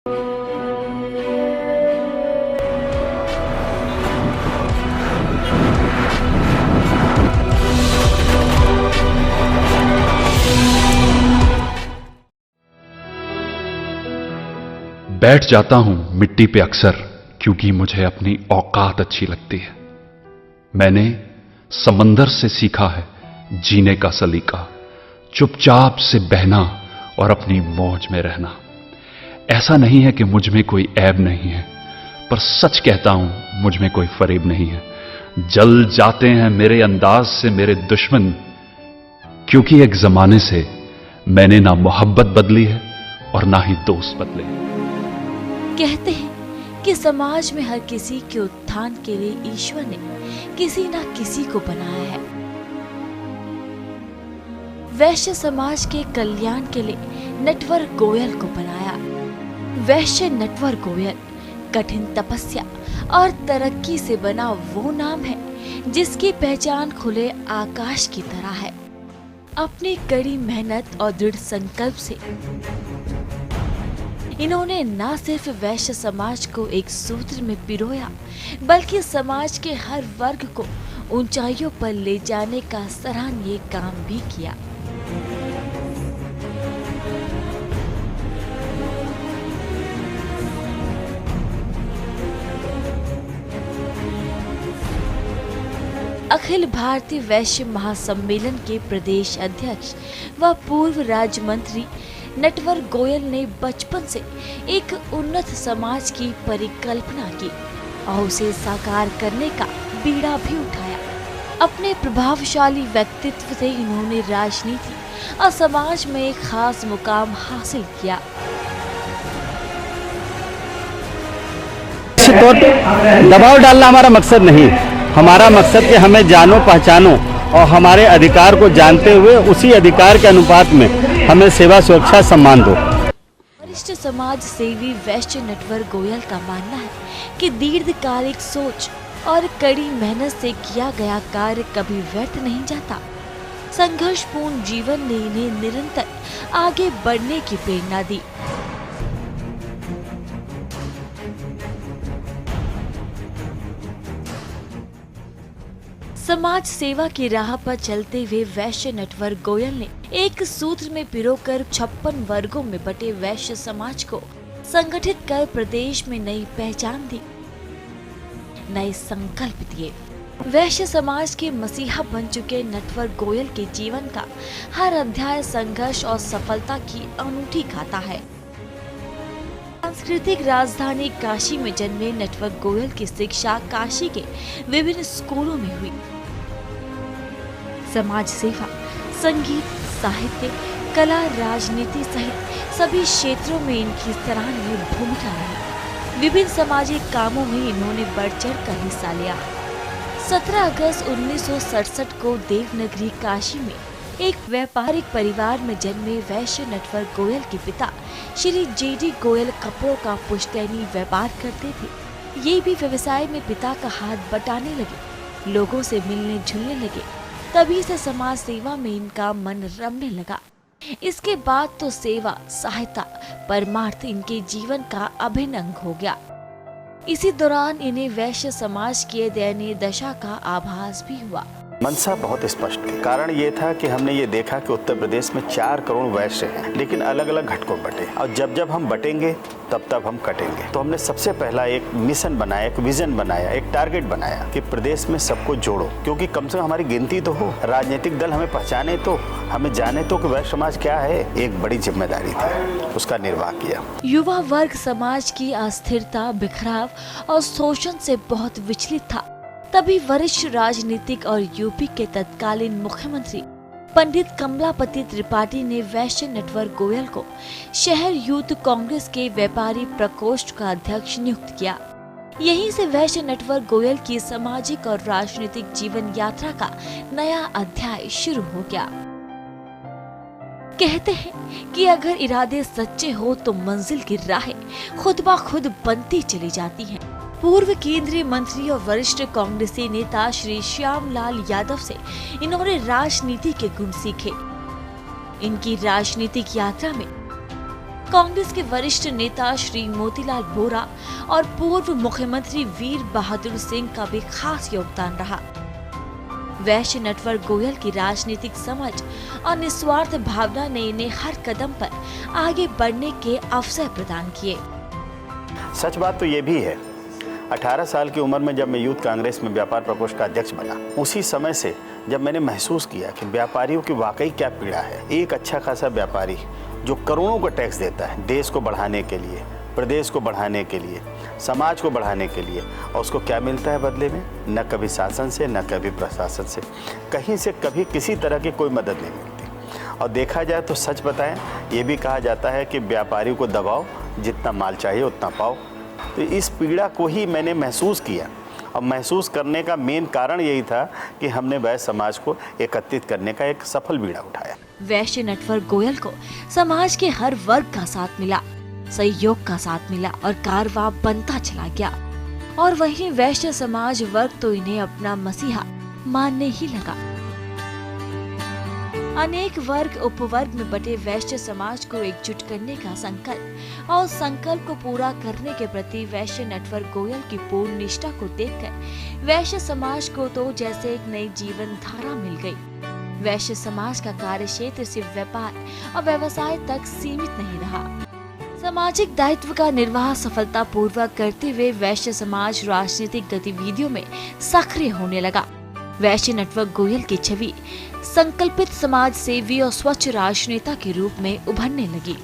बैठ जाता हूं मिट्टी पे अक्सर, क्योंकि मुझे अपनी औकात अच्छी लगती है। मैंने समंदर से सीखा है जीने का सलीका, चुपचाप से बहना और अपनी मौज में रहना। ऐसा नहीं है कि मुझ में कोई ऐब नहीं है, पर सच कहता हूं मुझ में कोई फरेब नहीं है। जल जाते हैं मेरे अंदाज से मेरे दुश्मन, क्योंकि एक जमाने से मैंने ना मोहब्बत बदली है और ना ही दोस्त बदले। कहते हैं कि समाज में हर किसी के उत्थान के लिए ईश्वर ने किसी ना किसी को बनाया है। वैश्य समाज के कल्याण के लिए नटवर गोयल को बनाया। वैश्य नटवर गोयल कठिन तपस्या और तरक्की से बना वो नाम है जिसकी पहचान खुले आकाश की तरह है। अपनी कड़ी मेहनत और दृढ़ संकल्प से इन्होंने न सिर्फ वैश्य समाज को एक सूत्र में पिरोया, बल्कि समाज के हर वर्ग को ऊंचाइयों पर ले जाने का सराहनीय काम भी किया। अखिल भारतीय वैश्य महासम्मेलन के प्रदेश अध्यक्ष व पूर्व राज्य मंत्री नटवर गोयल ने बचपन से एक उन्नत समाज की परिकल्पना की और उसे साकार करने का बीड़ा भी उठाया। अपने प्रभावशाली व्यक्तित्व से इन्होंने राजनीति और समाज में एक खास मुकाम हासिल किया। निश्चित तौर पर दबाव डालना हमारा मकसद नहीं, हमारा मकसद कि हमें जानो पहचानो और हमारे अधिकार को जानते हुए उसी अधिकार के अनुपात में हमें सेवा सुरक्षा सम्मान दो। वरिष्ठ समाज सेवी वैश्य नटवर गोयल का मानना है कि दीर्घकालिक सोच और कड़ी मेहनत से किया गया कार्य कभी व्यर्थ नहीं जाता। संघर्षपूर्ण जीवन ने इन्हें निरंतर आगे बढ़ने की प्रेरणा दी। समाज सेवा की राह पर चलते हुए वैश्य नटवर गोयल ने एक सूत्र में पिरोकर 56 वर्गों में बटे वैश्य समाज को संगठित कर प्रदेश में नई पहचान दी, नए संकल्प दिए। वैश्य समाज के मसीहा बन चुके नटवर गोयल के जीवन का हर अध्याय संघर्ष और सफलता की अनूठी गाथा है। सांस्कृतिक राजधानी काशी में जन्मे नटवर गोयल की शिक्षा काशी के विभिन्न स्कूलों में हुई। समाज सेवा, संगीत, साहित्य, कला, राजनीति सहित सभी क्षेत्रों में इनकी सराहनीय भूमिका रही। विभिन्न सामाजिक कामों में इन्होंने बढ़-चढ़ कर हिस्सा लिया। 17 अगस्त 1967 को देवनगरी काशी में एक व्यापारिक परिवार में जन्मे वैश्य नटवर गोयल के पिता श्री जेडी गोयल कपड़ों का पुश्तैनी व्यापार करते थे। ये भी व्यवसाय में पिता का हाथ बटाने लगे, लोगों से मिलने जुलने लगे। तभी से समाज सेवा में इनका मन रमने लगा। इसके बाद तो सेवा, सहायता, परमार्थ इनके जीवन का अभिन्न अंग हो गया। इसी दौरान इन्हें वैश्य समाज की दयनीय दशा का आभास भी हुआ। मंशा बहुत स्पष्ट थी। कारण ये था कि हमने ये देखा कि उत्तर प्रदेश में 4 करोड़ वैश्य हैं, लेकिन अलग अलग घटकों में बटे, और जब जब हम बटेंगे तब तब हम कटेंगे। तो हमने सबसे पहला एक मिशन बनाया, एक विजन बनाया, एक टारगेट बनाया कि प्रदेश में सबको जोड़ो, क्योंकि कम से कम हमारी गिनती तो हो, राजनीतिक दल हमें पहचाने तो, हमें जाने तो कि वैश्य समाज क्या है। एक बड़ी जिम्मेदारी थी, उसका निर्वाह किया। युवा वर्ग समाज की अस्थिरता, बिखराव और शोषण से बहुत विचलित था। तभी वरिष्ठ राजनीतिक और यूपी के तत्कालीन मुख्यमंत्री पंडित कमलापति त्रिपाठी ने वैश्य नटवर गोयल को शहर यूथ कांग्रेस के व्यापारी प्रकोष्ठ का अध्यक्ष नियुक्त किया। यहीं से वैश्य नटवर गोयल की सामाजिक और राजनीतिक जीवन यात्रा का नया अध्याय शुरू हो गया। कहते हैं कि अगर इरादे सच्चे हो तो मंजिल की राहें खुद ब खुद बनती चली जाती हैं। पूर्व केंद्रीय मंत्री और वरिष्ठ कांग्रेसी नेता श्री श्यामलाल यादव से इन्होंने राजनीति के गुण सीखे। इनकी राजनीतिक यात्रा में कांग्रेस के वरिष्ठ नेता श्री मोतीलाल वोरा और पूर्व मुख्यमंत्री वीर बहादुर सिंह का भी खास योगदान रहा। वैश्य नटवर गोयल की राजनीतिक समझ और निस्वार्थ भावना ने इन्हें हर कदम पर आगे बढ़ने के अवसर प्रदान किए। सच बात तो ये भी है, 18 साल की उम्र में जब मैं यूथ कांग्रेस में व्यापार प्रकोष्ठ का अध्यक्ष बना, उसी समय से जब मैंने महसूस किया कि व्यापारियों की वाकई क्या पीड़ा है। एक अच्छा खासा व्यापारी जो करोड़ों का टैक्स देता है देश को बढ़ाने के लिए, प्रदेश को बढ़ाने के लिए, समाज को बढ़ाने के लिए, और उसको क्या मिलता है बदले में? न कभी शासन से, न कभी प्रशासन से, कहीं से कभी किसी तरह की कोई मदद नहीं मिलती। और देखा जाए तो सच बताएं, ये भी कहा जाता है कि व्यापारी को दबाओ, जितना माल चाहिए उतना पाओ। तो इस पीड़ा को ही मैंने महसूस किया, और महसूस करने का मेन कारण यही था कि हमने वैश्य समाज को एकत्रित करने का एक सफल बीड़ा उठाया। वैश्य नटवर गोयल को समाज के हर वर्ग का साथ मिला, सहयोग का साथ मिला और कारवां बनता चला गया। और वहीं वैश्य समाज वर्ग तो इन्हें अपना मसीहा मानने ही लगा। अनेक वर्ग उपवर्ग में बटे वैश्य समाज को एकजुट करने का संकल्प और संकल्प को पूरा करने के प्रति वैश्य नटवर गोयल की पूर्ण निष्ठा को देखकर वैश्य समाज को तो जैसे एक नई जीवन धारा मिल गई। वैश्य समाज का कार्य क्षेत्र सिर्फ व्यापार और व्यवसाय तक सीमित नहीं रहा। सामाजिक दायित्व का निर्वाह सफलता पूर्वक करते हुए वैश्य समाज राजनीतिक गतिविधियों में सक्रिय होने लगा। वैश्य नटवर गोयल की छवि संकल्पित समाज सेवी और स्वच्छ राजनेता के रूप में उभरने लगी।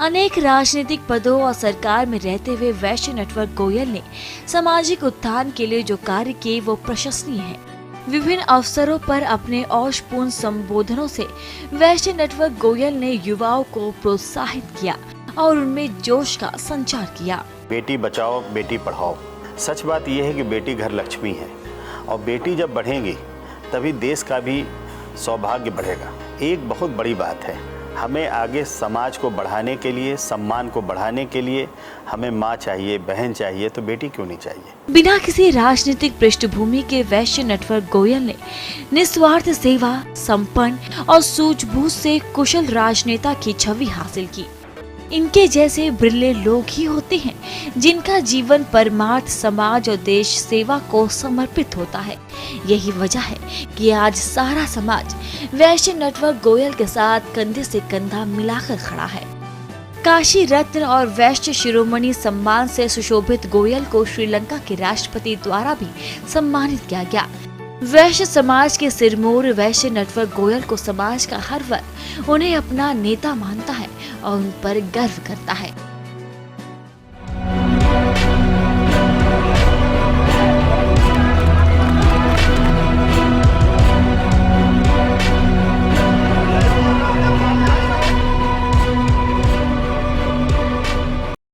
अनेक राजनीतिक पदों और सरकार में रहते हुए वैश्य नटवर गोयल ने सामाजिक उत्थान के लिए जो कार्य किए वो प्रशंसनीय है। विभिन्न अवसरों पर अपने औषपूर्ण संबोधनों से वैश्य नटवर गोयल ने युवाओं को प्रोत्साहित किया और उनमें जोश का संचार किया। बेटी बचाओ, बेटी पढ़ाओ। सच बात यह है कि बेटी घर लक्ष्मी है, और बेटी जब बढ़ेगी तभी देश का भी सौभाग्य बढ़ेगा। एक बहुत बड़ी बात है, हमें आगे समाज को बढ़ाने के लिए, सम्मान को बढ़ाने के लिए हमें माँ चाहिए, बहन चाहिए, तो बेटी क्यों नहीं चाहिए। बिना किसी राजनीतिक पृष्ठभूमि के वैश्य नटवर गोयल ने निस्वार्थ सेवा, संपन्न और सूझबूझ से कुशल राजनेता की छवि हासिल की। इनके जैसे बिरले लोग ही होते हैं जिनका जीवन परमार्थ, समाज और देश सेवा को समर्पित होता है। यही वजह है कि आज सारा समाज वैश्य नटवर गोयल के साथ कंधे से कंधा मिलाकर खड़ा है। काशी रत्न और वैश्य शिरोमणि सम्मान से सुशोभित गोयल को श्रीलंका के राष्ट्रपति द्वारा भी सम्मानित किया गया। वैश्य समाज के सिरमौर वैश्य नटवर गोयल को समाज का हर वर्ग उन्हें अपना नेता मानता है और उन पर गर्व करता है।